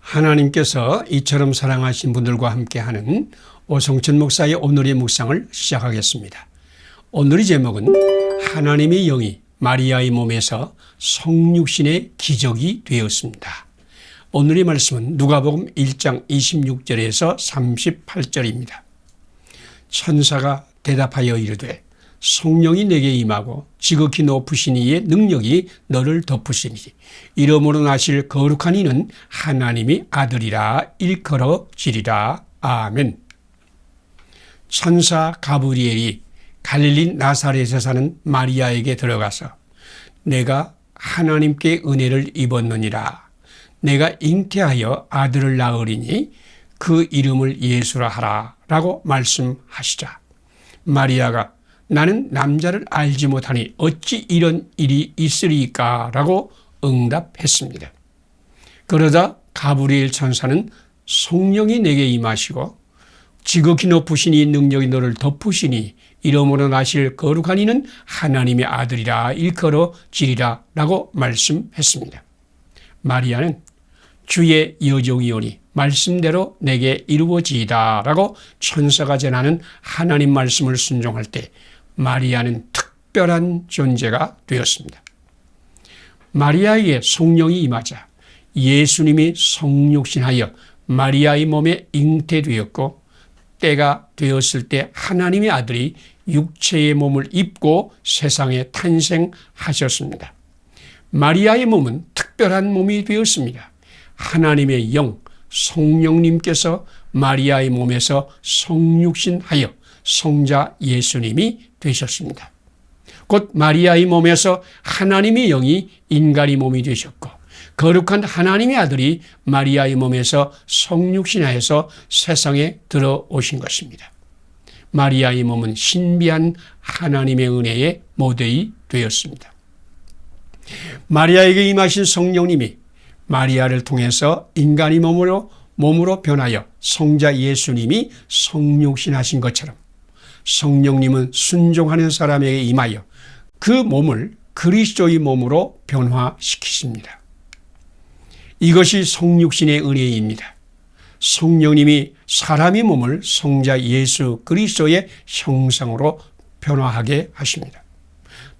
하나님께서 이처럼 사랑하신 분들과 함께하는 오성천 목사의 오늘의 묵상을 시작하겠습니다. 오늘의 제목은 하나님의 영이 마리아의 몸에서 성육신의 기적이 되었습니다. 오늘의 말씀은 누가복음 1장 26절에서 38절입니다. 천사가 대답하여 이르되 성령이 내게 임하고 지극히 높으신 이의 능력이 너를 덮으시니 이름으로 나실 거룩한 이는 하나님의 아들이라 일컬어지리라. 아멘. 천사 가브리엘이 갈릴리 나사렛에 사는 마리아에게 들어가서 내가 하나님께 은혜를 입었느니라. 내가 잉태하여 아들을 낳으리니 그 이름을 예수라 하라 라고 말씀하시자 마리아가 나는 남자를 알지 못하니 어찌 이런 일이 있으리까 라고 응답했습니다. 그러자 가브리엘 천사는 성령이 내게 임하시고 지극히 높으신 이 능력이 너를 덮으시니 이름으로 나실 거룩한 이는 하나님의 아들이라 일컬어지리라 라고 말씀했습니다. 마리아는 주의 여종이오니 말씀대로 내게 이루어지이다 라고 천사가 전하는 하나님 말씀을 순종할 때 마리아는 특별한 존재가 되었습니다. 마리아에게 성령이 임하자 예수님이 성육신하여 마리아의 몸에 잉태되었고 때가 되었을 때 하나님의 아들이 육체의 몸을 입고 세상에 탄생하셨습니다. 마리아의 몸은 특별한 몸이 되었습니다. 하나님의 영, 성령님께서 마리아의 몸에서 성육신하여 성자 예수님이 되셨습니다. 곧 마리아의 몸에서 하나님의 영이 인간의 몸이 되셨고 거룩한 하나님의 아들이 마리아의 몸에서 성육신하여서 세상에 들어오신 것입니다. 마리아의 몸은 신비한 하나님의 은혜의 모델이 되었습니다. 마리아에게 임하신 성령님이 마리아를 통해서 인간의 몸으로 변하여 성자 예수님이 성육신하신 것처럼 성령님은 순종하는 사람에게 임하여 그 몸을 그리스도의 몸으로 변화시키십니다. 이것이 성육신의 은혜입니다. 성령님이 사람의 몸을 성자 예수 그리스도의 형상으로 변화하게 하십니다.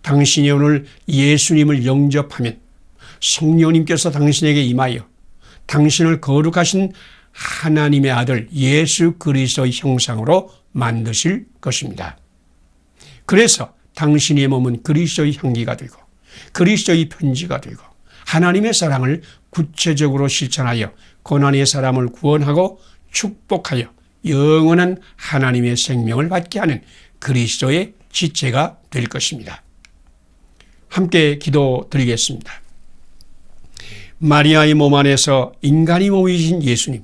당신이 오늘 예수님을 영접하면 성령님께서 당신에게 임하여 당신을 거룩하신 하나님의 아들 예수 그리스도의 형상으로 만드실 것입니다. 그래서 당신의 몸은 그리스도의 향기가 되고 그리스도의 편지가 되고 하나님의 사랑을 구체적으로 실천하여 고난의 사람을 구원하고 축복하여 영원한 하나님의 생명을 받게 하는 그리스도의 지체가 될 것입니다. 함께 기도드리겠습니다. 마리아의 몸 안에서 인간의 몸이신 예수님,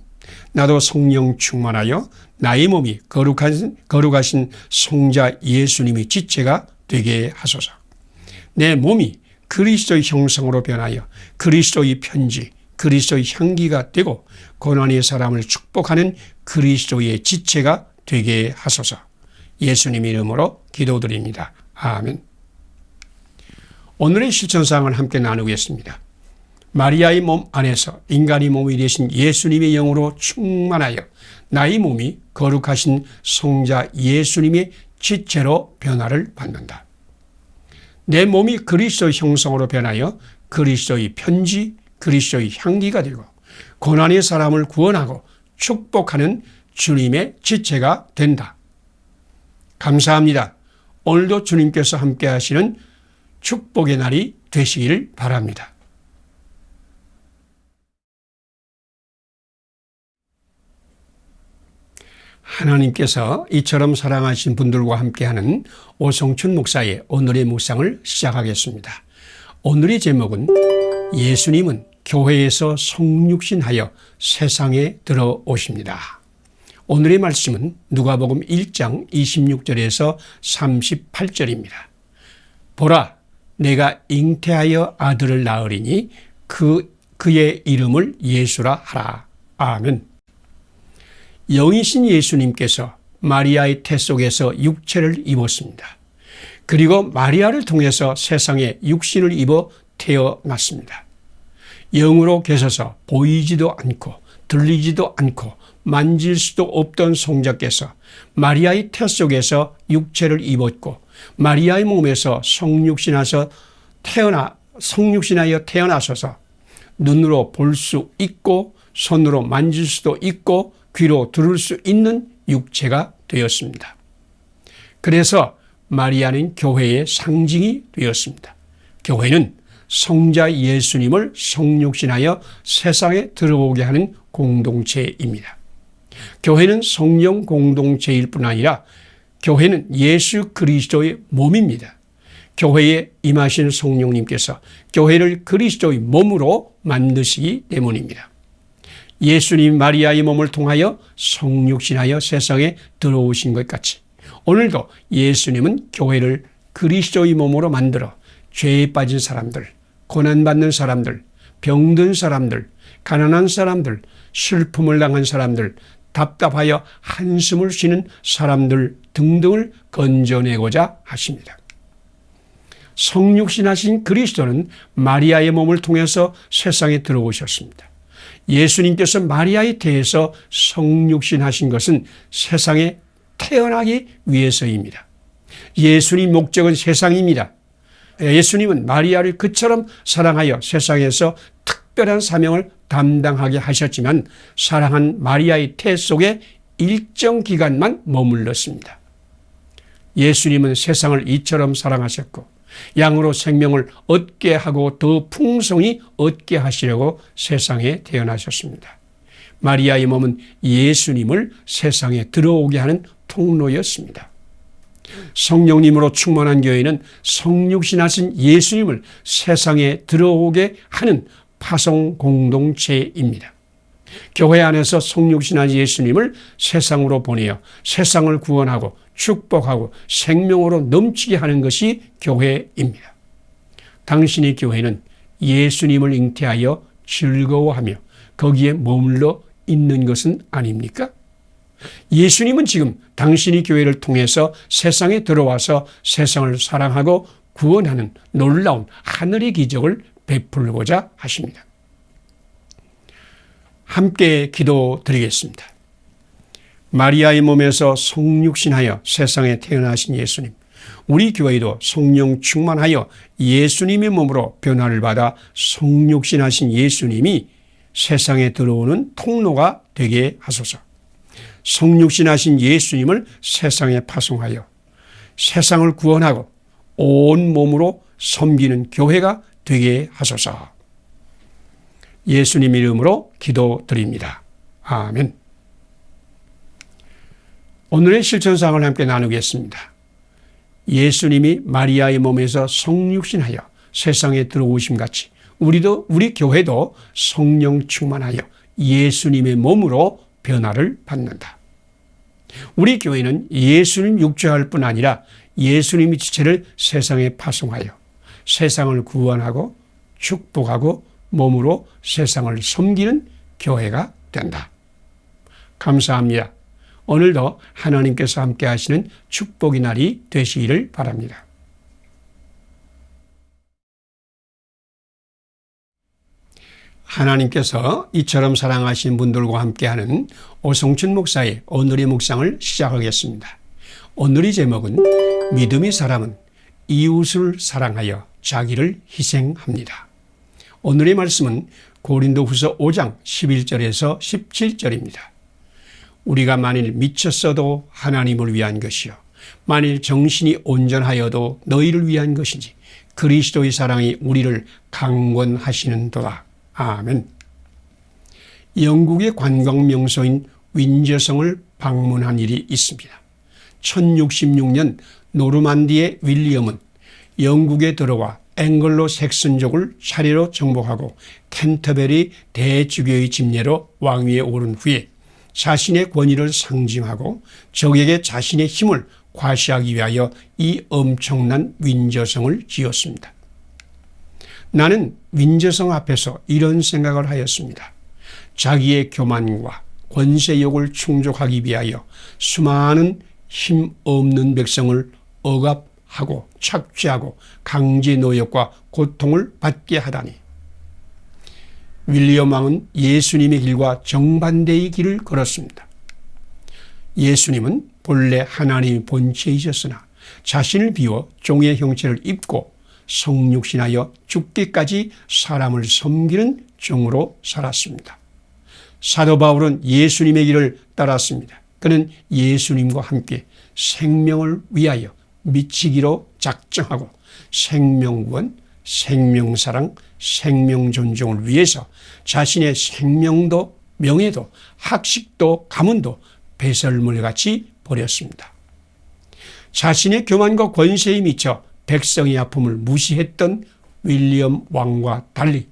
나도 성령 충만하여 나의 몸이 거룩하신 성자 예수님의 지체가 되게 하소서. 내 몸이 그리스도의 형상으로 변하여 그리스도의 편지, 그리스도의 향기가 되고 고난의 사람을 축복하는 그리스도의 지체가 되게 하소서. 예수님 이름으로 기도드립니다. 아멘. 오늘의 실천사항을 함께 나누겠습니다. 마리아의 몸 안에서 인간의 몸이 되신 예수님의 영으로 충만하여 나의 몸이 거룩하신 성자 예수님의 지체로 변화를 받는다. 내 몸이 그리스도의 형상으로 변하여 그리스도의 편지, 그리스도의 향기가 되고 고난의 사람을 구원하고 축복하는 주님의 지체가 된다. 감사합니다. 오늘도 주님께서 함께 하시는 축복의 날이 되시기를 바랍니다. 하나님께서 이처럼 사랑하신 분들과 함께하는 오성춘 목사의 오늘의 묵상을 시작하겠습니다. 오늘의 제목은 예수님은 교회에서 성육신하여 세상에 들어오십니다. 오늘의 말씀은 누가복음 1장 26절에서 38절입니다. 보라, 내가 잉태하여 아들을 낳으리니 그의 이름을 예수라 하라. 아멘. 영이신 예수님께서 마리아의 태 속에서 육체를 입었습니다. 그리고 마리아를 통해서 세상에 육신을 입어 태어났습니다. 영으로 계셔서 보이지도 않고 들리지도 않고 만질 수도 없던 성자께서 마리아의 태 속에서 육체를 입었고 마리아의 몸에서 성육신하여 태어나셔서 눈으로 볼 수 있고 손으로 만질 수도 있고 귀로 들을 수 있는 육체가 되었습니다. 그래서 마리아는 교회의 상징이 되었습니다. 교회는 성자 예수님을 성육신하여 세상에 들어오게 하는 공동체입니다. 교회는 성령 공동체일 뿐 아니라 교회는 예수 그리스도의 몸입니다. 교회에 임하신 성령님께서 교회를 그리스도의 몸으로 만드시기 때문입니다. 예수님 마리아의 몸을 통하여 성육신하여 세상에 들어오신 것 같이 오늘도 예수님은 교회를 그리스도의 몸으로 만들어 죄에 빠진 사람들, 고난받는 사람들, 병든 사람들, 가난한 사람들, 슬픔을 당한 사람들, 답답하여 한숨을 쉬는 사람들 등등을 건져내고자 하십니다. 성육신하신 그리스도는 마리아의 몸을 통해서 세상에 들어오셨습니다. 예수님께서 마리아의 태에서 성육신하신 것은 세상에 태어나기 위해서입니다. 예수님 목적은 세상입니다. 예수님은 마리아를 그처럼 사랑하여 세상에서 특별한 사명을 담당하게 하셨지만 사랑한 마리아의 태 속에 일정 기간만 머물렀습니다. 예수님은 세상을 이처럼 사랑하셨고 양으로 생명을 얻게 하고 더 풍성히 얻게 하시려고 세상에 태어나셨습니다. 마리아의 몸은 예수님을 세상에 들어오게 하는 통로였습니다. 성령님으로 충만한 교회는 성육신하신 예수님을 세상에 들어오게 하는 파송 공동체입니다. 교회 안에서 성육신한 예수님을 세상으로 보내어 세상을 구원하고 축복하고 생명으로 넘치게 하는 것이 교회입니다. 당신의 교회는 예수님을 잉태하여 즐거워하며 거기에 머물러 있는 것은 아닙니까? 예수님은 지금 당신의 교회를 통해서 세상에 들어와서 세상을 사랑하고 구원하는 놀라운 하늘의 기적을 베풀고자 하십니다. 함께 기도드리겠습니다. 마리아의 몸에서 성육신하여 세상에 태어나신 예수님, 우리 교회도 성령 충만하여 예수님의 몸으로 변화를 받아 성육신하신 예수님이 세상에 들어오는 통로가 되게 하소서. 성육신하신 예수님을 세상에 파송하여 세상을 구원하고 온 몸으로 섬기는 교회가 되게 하소서. 예수님 이름으로 기도드립니다. 아멘. 오늘의 실천사항을 함께 나누겠습니다. 예수님이 마리아의 몸에서 성육신하여 세상에 들어오심 같이 우리 교회도 성령 충만하여 예수님의 몸으로 변화를 받는다. 우리 교회는 예수님 육체할 뿐 아니라 예수님의 지체를 세상에 파송하여 세상을 구원하고 축복하고 몸으로 세상을 섬기는 교회가 된다. 감사합니다. 오늘도 하나님께서 함께 하시는 축복의 날이 되시기를 바랍니다. 하나님께서 이처럼 사랑하신 분들과 함께하는 오성춘 목사의 오늘의 묵상을 시작하겠습니다. 오늘의 제목은 믿음의 사람은 이웃을 사랑하여 자기를 희생합니다. 오늘의 말씀은 고린도후서 5장 11절에서 17절입니다. 우리가 만일 미쳤어도 하나님을 위한 것이요 만일 정신이 온전하여도 너희를 위한 것이지 그리스도의 사랑이 우리를 강권하시는도다. 아멘. 영국의 관광 명소인 윈저성을 방문한 일이 있습니다. 1066년 노르만디의 윌리엄은 영국에 들어와 앵글로 색슨족을 차례로 정복하고 캔터베리 대주교의 집례로 왕위에 오른 후에 자신의 권위를 상징하고 적에게 자신의 힘을 과시하기 위하여 이 엄청난 윈저성을 지었습니다. 나는 윈저성 앞에서 이런 생각을 하였습니다. 자기의 교만과 권세욕을 충족하기 위하여 수많은 힘 없는 백성을 억압하고 착취하고 강제 노역과 고통을 받게 하다니. 윌리엄 왕은 예수님의 길과 정반대의 길을 걸었습니다. 예수님은 본래 하나님의 본체이셨으나 자신을 비워 종의 형체를 입고 성육신하여 죽기까지 사람을 섬기는 종으로 살았습니다. 사도 바울은 예수님의 길을 따랐습니다. 그는 예수님과 함께 생명을 위하여 미치기로 작정하고 생명구원, 생명사랑, 생명존중을 위해서 자신의 생명도 명예도 학식도 가문도 배설물같이 버렸습니다. 자신의 교만과 권세에 미쳐 백성의 아픔을 무시했던 윌리엄 왕과 달리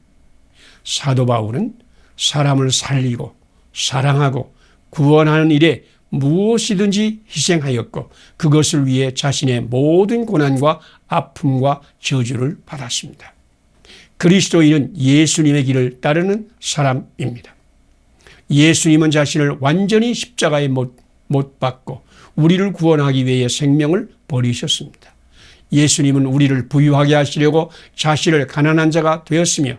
사도 바울은 사람을 살리고 사랑하고 구원하는 일에 무엇이든지 희생하였고 그것을 위해 자신의 모든 고난과 아픔과 저주를 받았습니다. 그리스도인은 예수님의 길을 따르는 사람입니다. 예수님은 자신을 완전히 십자가에 못 박고 우리를 구원하기 위해 생명을 버리셨습니다. 예수님은 우리를 부유하게 하시려고 자신을 가난한 자가 되었으며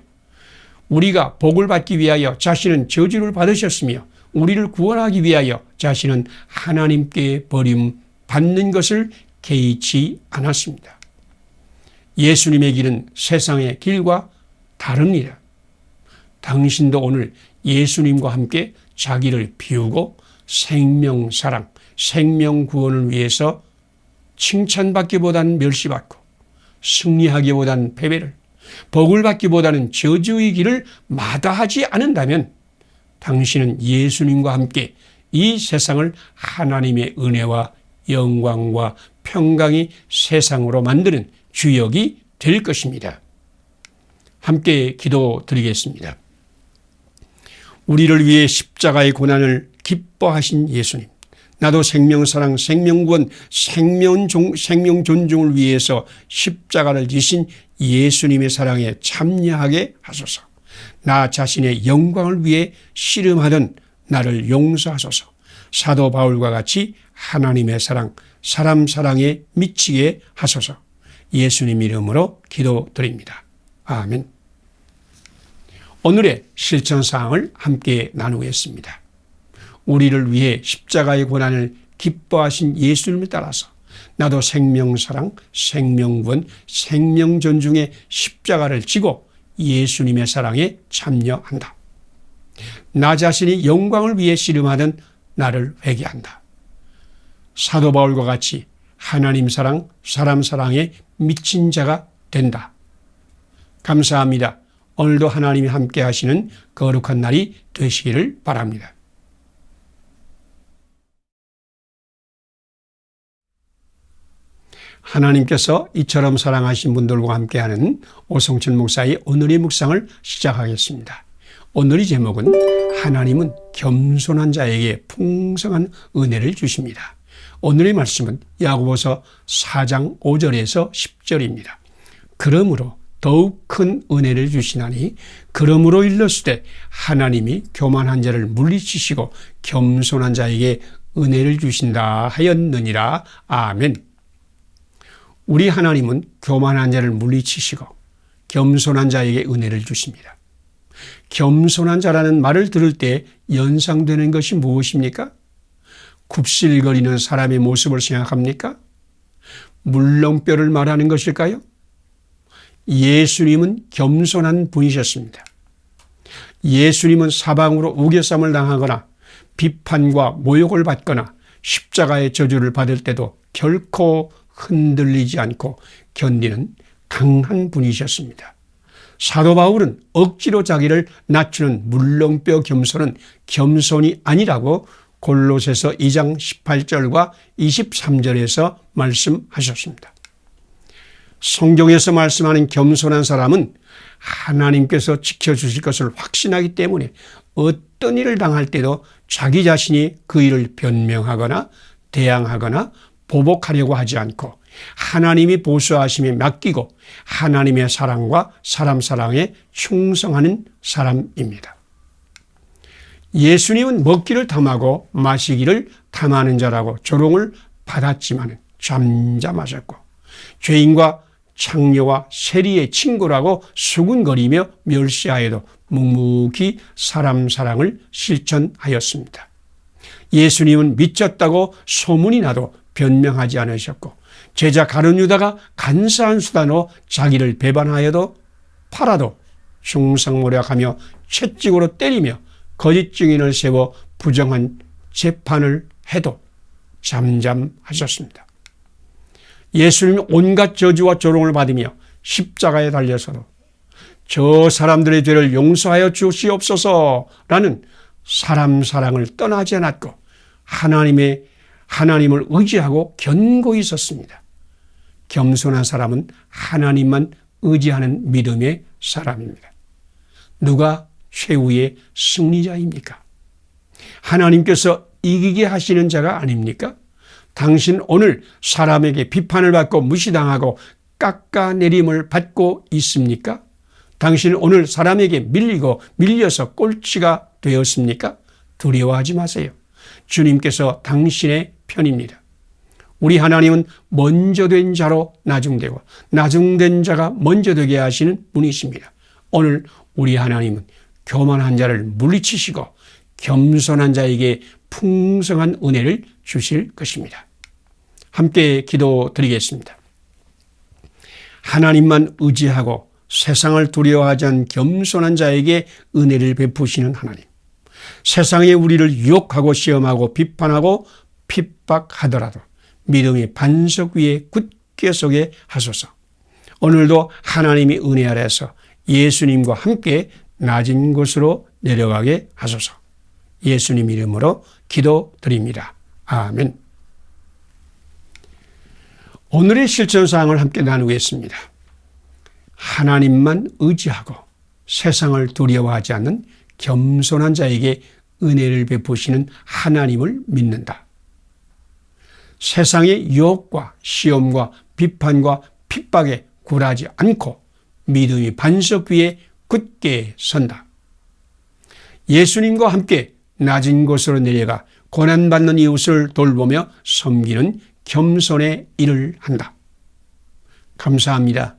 우리가 복을 받기 위하여 자신은 저주를 받으셨으며 우리를 구원하기 위하여 자신은 하나님께 버림받는 것을 개의치 않았습니다. 예수님의 길은 세상의 길과 다릅니다. 당신도 오늘 예수님과 함께 자기를 비우고 생명사랑, 생명구원을 위해서 칭찬받기보다는 멸시받고 승리하기보다는 패배를, 복을 받기보다는 저주의 길을 마다하지 않는다면 당신은 예수님과 함께 이 세상을 하나님의 은혜와 영광과 평강이 세상으로 만드는 주역이 될 것입니다. 함께 기도드리겠습니다. 우리를 위해 십자가의 고난을 기뻐하신 예수님, 나도 생명사랑, 생명구원, 생명존중을 위해서 십자가를 지신 예수님의 사랑에 참여하게 하소서. 나 자신의 영광을 위해 씨름하던 나를 용서하소서. 사도 바울과 같이 하나님의 사랑, 사람 사랑에 미치게 하소서. 예수님 이름으로 기도드립니다. 아멘. 오늘의 실천사항을 함께 나누겠습니다. 우리를 위해 십자가의 고난을 기뻐하신 예수님을 따라서 나도 생명사랑, 생명구원, 생명존중의 십자가를 지고 예수님의 사랑에 참여한다. 나 자신이 영광을 위해 씨름하던 나를 회개한다. 사도 바울과 같이 하나님 사랑, 사람 사랑에 미친 자가 된다. 감사합니다. 오늘도 하나님이 함께 하시는 거룩한 날이 되시기를 바랍니다. 하나님께서 이처럼 사랑하신 분들과 함께하는 오성천 목사의 오늘의 묵상을 시작하겠습니다. 오늘의 제목은 하나님은 겸손한 자에게 풍성한 은혜를 주십니다. 오늘의 말씀은 야고보서 4장 5절에서 10절입니다. 그러므로 더욱 큰 은혜를 주시나니 그러므로 일렀으되 하나님이 교만한 자를 물리치시고 겸손한 자에게 은혜를 주신다 하였느니라. 아멘. 우리 하나님은 교만한 자를 물리치시고 겸손한 자에게 은혜를 주십니다. 겸손한 자라는 말을 들을 때 연상되는 것이 무엇입니까? 굽실거리는 사람의 모습을 생각합니까? 물렁뼈를 말하는 것일까요? 예수님은 겸손한 분이셨습니다. 예수님은 사방으로 우겨쌈을 당하거나 비판과 모욕을 받거나 십자가의 저주를 받을 때도 결코 흔들리지 않고 견디는 강한 분이셨습니다. 사도 바울은 억지로 자기를 낮추는 물렁뼈 겸손은 겸손이 아니라고 골로새서 2장 18절과 23절에서 말씀하셨습니다. 성경에서 말씀하는 겸손한 사람은 하나님께서 지켜주실 것을 확신하기 때문에 어떤 일을 당할 때도 자기 자신이 그 일을 변명하거나 대항하거나 보복하려고 하지 않고 하나님이 보수하심에 맡기고 하나님의 사랑과 사람 사랑에 충성하는 사람입니다. 예수님은 먹기를 탐하고 마시기를 탐하는 자라고 조롱을 받았지만 잠잠하셨고 죄인과 창녀와 세리의 친구라고 수군거리며 멸시하여도 묵묵히 사람 사랑을 실천하였습니다. 예수님은 미쳤다고 소문이 나도 변명하지 않으셨고 제자 가룟 유다가 간사한 수단으로 자기를 배반하여도 팔아도 흉상모략하며 채찍으로 때리며 거짓 증인을 세워 부정한 재판을 해도 잠잠하셨습니다. 예수님은 온갖 저주와 조롱을 받으며 십자가에 달려서도 저 사람들의 죄를 용서하여 주시옵소서라는 사람 사랑을 떠나지 않았고 하나님을 의지하고 견고히 있었습니다. 겸손한 사람은 하나님만 의지하는 믿음의 사람입니다. 누가 최후의 승리자입니까? 하나님께서 이기게 하시는 자가 아닙니까? 당신 오늘 사람에게 비판을 받고 무시당하고 깎아내림을 받고 있습니까? 당신 오늘 사람에게 밀려서 꼴찌가 되었습니까? 두려워하지 마세요. 주님께서 당신의 편입니다. 우리 하나님은 먼저 된 자로 나중되고 나중된 자가 먼저 되게 하시는 분이십니다. 오늘 우리 하나님은 교만한 자를 물리치시고 겸손한 자에게 풍성한 은혜를 주실 것입니다. 함께 기도드리겠습니다. 하나님만 의지하고 세상을 두려워하지 않은 겸손한 자에게 은혜를 베푸시는 하나님. 세상에 우리를 유혹하고 시험하고 비판하고 핍박하더라도 믿음의 반석 위에 굳게 서게 하소서. 오늘도 하나님이 은혜 아래서 예수님과 함께 낮은 곳으로 내려가게 하소서. 예수님 이름으로 기도드립니다. 아멘. 오늘의 실천사항을 함께 나누겠습니다. 하나님만 의지하고 세상을 두려워하지 않는 겸손한 자에게 은혜를 베푸시는 하나님을 믿는다. 세상의 유혹과 시험과 비판과 핍박에 굴하지 않고 믿음의 반석 위에 굳게 선다. 예수님과 함께 낮은 곳으로 내려가 고난받는 이웃을 돌보며 섬기는 겸손의 일을 한다. 감사합니다.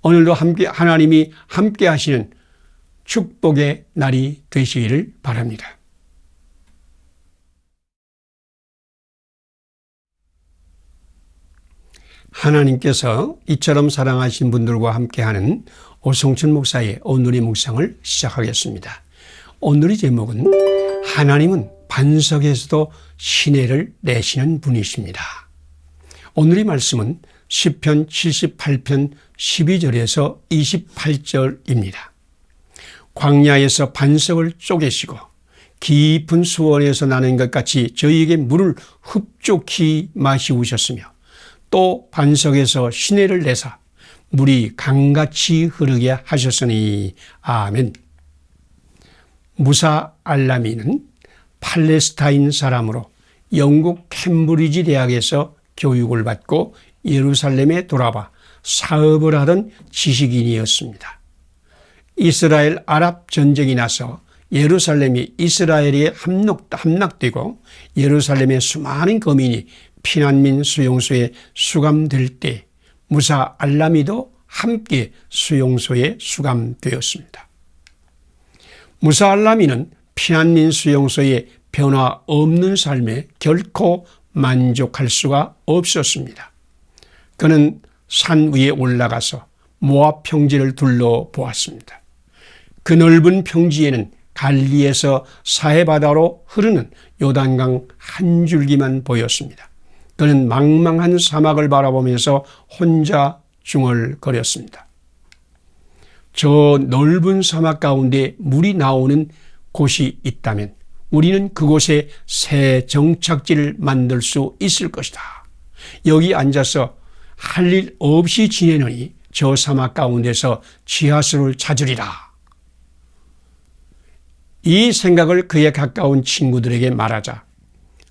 오늘도 하나님이 함께 하시는 축복의 날이 되시기를 바랍니다. 하나님께서 이처럼 사랑하신 분들과 함께하는 오성춘 목사의 오늘의 묵상을 시작하겠습니다. 오늘의 제목은 하나님은 반석에서도 시내를 내시는 분이십니다. 오늘의 말씀은 시편 78편 12절에서 28절입니다. 광야에서 반석을 쪼개시고 깊은 수원에서 나는 것 같이 저희에게 물을 흡족히 마시우셨으며 또 반석에서 시내를 내사 물이 강같이 흐르게 하셨으니 아멘. 무사 알라미는 팔레스타인 사람으로 영국 캠브리지 대학에서 교육을 받고 예루살렘에 돌아와 사업을 하던 지식인이었습니다. 이스라엘 아랍 전쟁이 나서 예루살렘이 이스라엘에 함락되고 예루살렘의 수많은 거민이 피난민 수용소에 수감될 때 무사 알라미도 함께 수용소에 수감되었습니다. 무사 알라미는 피난민 수용소의 변화 없는 삶에 결코 만족할 수가 없었습니다. 그는 산 위에 올라가서 모압 평지를 둘러보았습니다. 그 넓은 평지에는 갈리에서 사해바다로 흐르는 요단강 한 줄기만 보였습니다. 그는 망망한 사막을 바라보면서 혼자 중얼거렸습니다. 저 넓은 사막 가운데 물이 나오는 곳이 있다면 우리는 그곳에 새 정착지를 만들 수 있을 것이다. 여기 앉아서 할 일 없이 지내느니 저 사막 가운데서 지하수를 찾으리라. 이 생각을 그에 가까운 친구들에게 말하자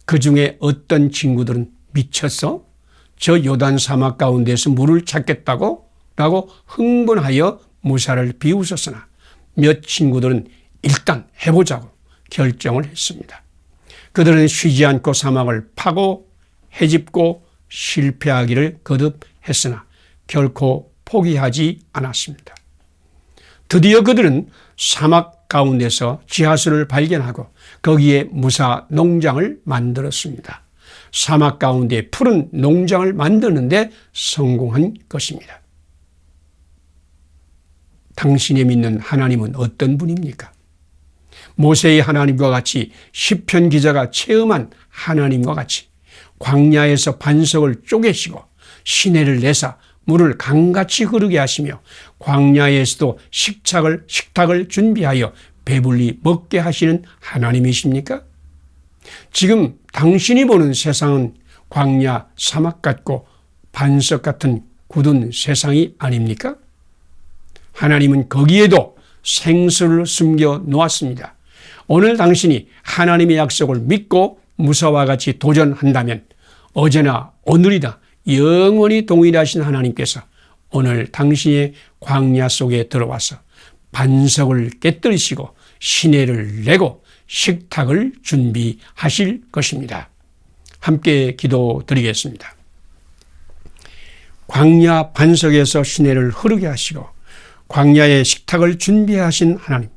그 중에 어떤 친구들은 미쳤어? 저 요단 사막 가운데서 물을 찾겠다고? 라고 흥분하여 무사를 비웃었으나 몇 친구들은 일단 해보자고 결정을 했습니다. 그들은 쉬지 않고 사막을 파고 헤집고 실패하기를 거듭했으나 결코 포기하지 않았습니다. 드디어 그들은 사막 사막 가운데서 지하수를 발견하고 거기에 무사 농장을 만들었습니다. 사막 가운데 푸른 농장을 만드는데 성공한 것입니다. 당신이 믿는 하나님은 어떤 분입니까? 모세의 하나님과 같이 시편 기자가 체험한 하나님과 같이 광야에서 반석을 쪼개시고 시내를 내사 물을 강같이 흐르게 하시며 광야에서도 식탁을 준비하여 배불리 먹게 하시는 하나님이십니까? 지금 당신이 보는 세상은 광야, 사막 같고 반석 같은 굳은 세상이 아닙니까? 하나님은 거기에도 생수를 숨겨 놓았습니다. 오늘 당신이 하나님의 약속을 믿고 무사와 같이 도전한다면 어제나 오늘이다 영원히 동일하신 하나님께서 오늘 당신의 광야 속에 들어와서 반석을 깨뜨리시고 시내를 내고 식탁을 준비하실 것입니다. 함께 기도드리겠습니다. 광야 반석에서 시내를 흐르게 하시고 광야의 식탁을 준비하신 하나님,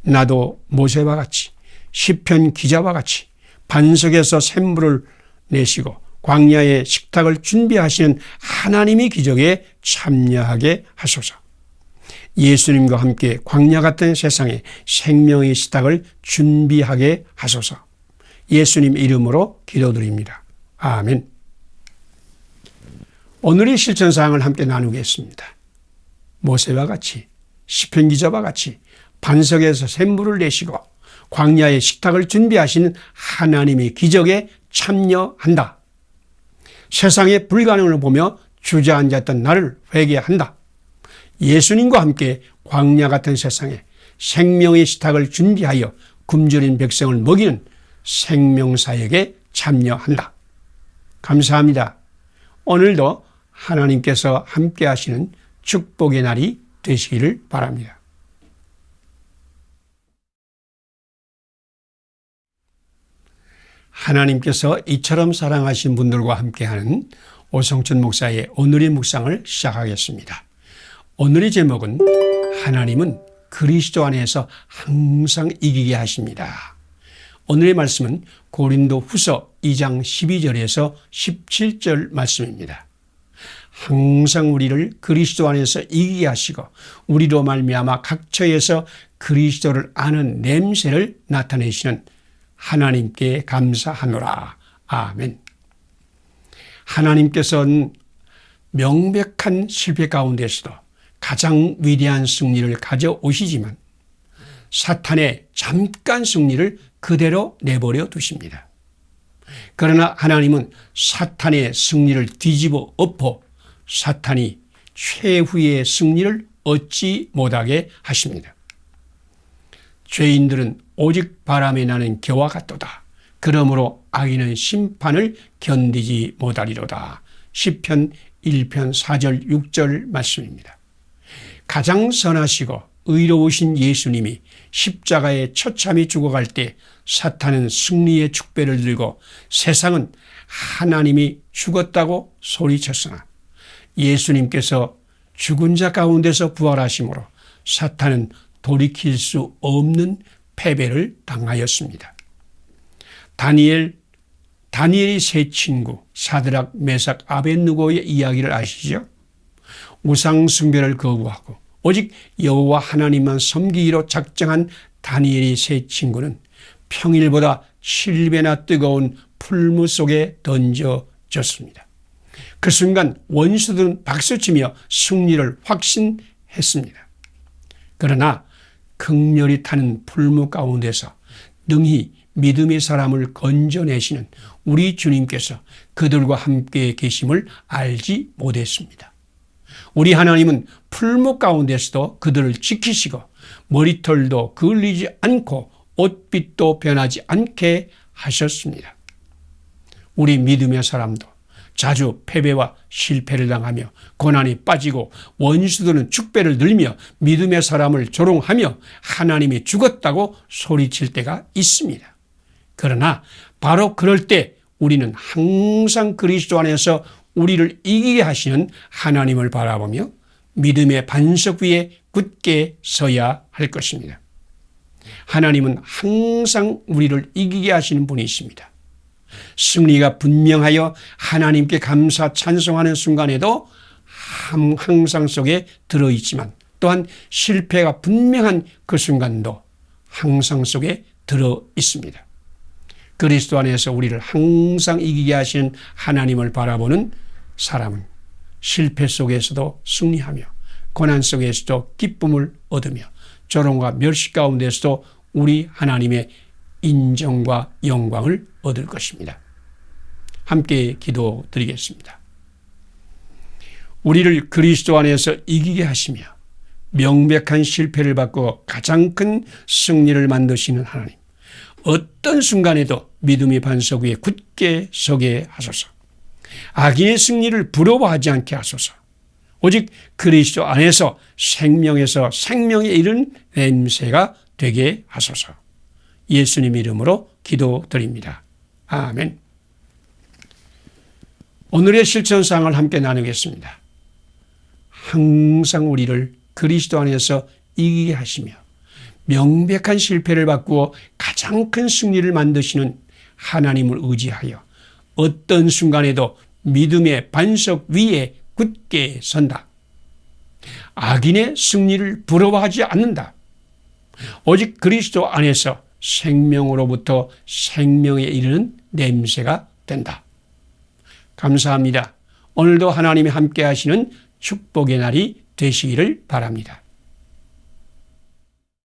나도 모세와 같이 시편 기자와 같이 반석에서 샘물을 내시고 광야의 식탁을 준비하시는 하나님의 기적에 참여하게 하소서. 예수님과 함께 광야 같은 세상에 생명의 식탁을 준비하게 하소서. 예수님 이름으로 기도드립니다. 아멘. 오늘의 실천사항을 함께 나누겠습니다. 모세와 같이 시편 기자와 같이 반석에서 샘물을 내시고 광야의 식탁을 준비하시는 하나님의 기적에 참여한다. 세상의 불가능을 보며 주저앉았던 나를 회개한다. 예수님과 함께 광야 같은 세상에 생명의 식탁을 준비하여 굶주린 백성을 먹이는 생명사역에 참여한다. 감사합니다. 오늘도 하나님께서 함께 하시는 축복의 날이 되시기를 바랍니다. 하나님께서 이처럼 사랑하신 분들과 함께하는 오성춘 목사의 오늘의 묵상을 시작하겠습니다. 오늘의 제목은 하나님은 그리스도 안에서 항상 이기게 하십니다. 오늘의 말씀은 고린도 후서 2장 12절에서 17절 말씀입니다. 항상 우리를 그리스도 안에서 이기게 하시고 우리로 말미암아 각 처에서 그리스도를 아는 냄새를 나타내시는 하나님께 감사하노라. 아멘. 하나님께서는 명백한 실패 가운데서도 가장 위대한 승리를 가져오시지만 사탄의 잠깐 승리를 그대로 내버려 두십니다. 그러나 하나님은 사탄의 승리를 뒤집어 엎어 사탄이 최후의 승리를 얻지 못하게 하십니다. 죄인들은 오직 바람에 나는 겨와 같도다. 그러므로 악인은 심판을 견디지 못하리로다. 시편 1편 4절 6절 말씀입니다. 가장 선하시고 의로우신 예수님이 십자가에 처참히 죽어갈 때 사탄은 승리의 축배를 들고 세상은 하나님이 죽었다고 소리쳤으나 예수님께서 죽은 자 가운데서 부활하심으로 사탄은 돌이킬 수 없는 패배를 당하였습니다. 다니엘의 세 친구 사드락, 메삭, 아벳느고의 이야기를 아시죠? 우상 숭배를 거부하고 오직 여호와 하나님만 섬기기로 작정한 다니엘의 세 친구는 평일보다 7배나 뜨거운 풀무 속에 던져졌습니다. 그 순간 원수들은 박수치며 승리를 확신했습니다. 그러나 극렬히 타는 풀무 가운데서 능히 믿음의 사람을 건져내시는 우리 주님께서 그들과 함께 계심을 알지 못했습니다. 우리 하나님은 풀무 가운데서도 그들을 지키시고 머리털도 그을리지 않고 옷빛도 변하지 않게 하셨습니다. 우리 믿음의 사람도 자주 패배와 실패를 당하며 고난이 빠지고 원수들은 축배를 들며 믿음의 사람을 조롱하며 하나님이 죽었다고 소리칠 때가 있습니다. 그러나 바로 그럴 때 우리는 항상 그리스도 안에서 우리를 이기게 하시는 하나님을 바라보며 믿음의 반석 위에 굳게 서야 할 것입니다. 하나님은 항상 우리를 이기게 하시는 분이십니다. 승리가 분명하여 하나님께 감사 찬송하는 순간에도 항상 속에 들어있지만 또한 실패가 분명한 그 순간도 항상 속에 들어있습니다. 그리스도 안에서 우리를 항상 이기게 하시는 하나님을 바라보는 사람은 실패 속에서도 승리하며 고난 속에서도 기쁨을 얻으며 조롱과 멸시 가운데서도 우리 하나님의 인정과 영광을 얻을 것입니다. 함께 기도드리겠습니다. 우리를 그리스도 안에서 이기게 하시며 명백한 실패를 바꾸어 가장 큰 승리를 만드시는 하나님, 어떤 순간에도 믿음의 반석 위에 굳게 서게 하소서. 악인의 승리를 부러워하지 않게 하소서. 오직 그리스도 안에서 생명에서 생명에 이른 냄새가 되게 하소서. 예수님 이름으로 기도드립니다. 아멘. 오늘의 실천사항을 함께 나누겠습니다. 항상 우리를 그리스도 안에서 이기게 하시며 명백한 실패를 바꾸어 가장 큰 승리를 만드시는 하나님을 의지하여 어떤 순간에도 믿음의 반석 위에 굳게 선다. 악인의 승리를 부러워하지 않는다. 오직 그리스도 안에서 생명으로부터 생명에 이르는 냄새가 된다. 감사합니다. 오늘도 하나님이 함께 하시는 축복의 날이 되시기를 바랍니다.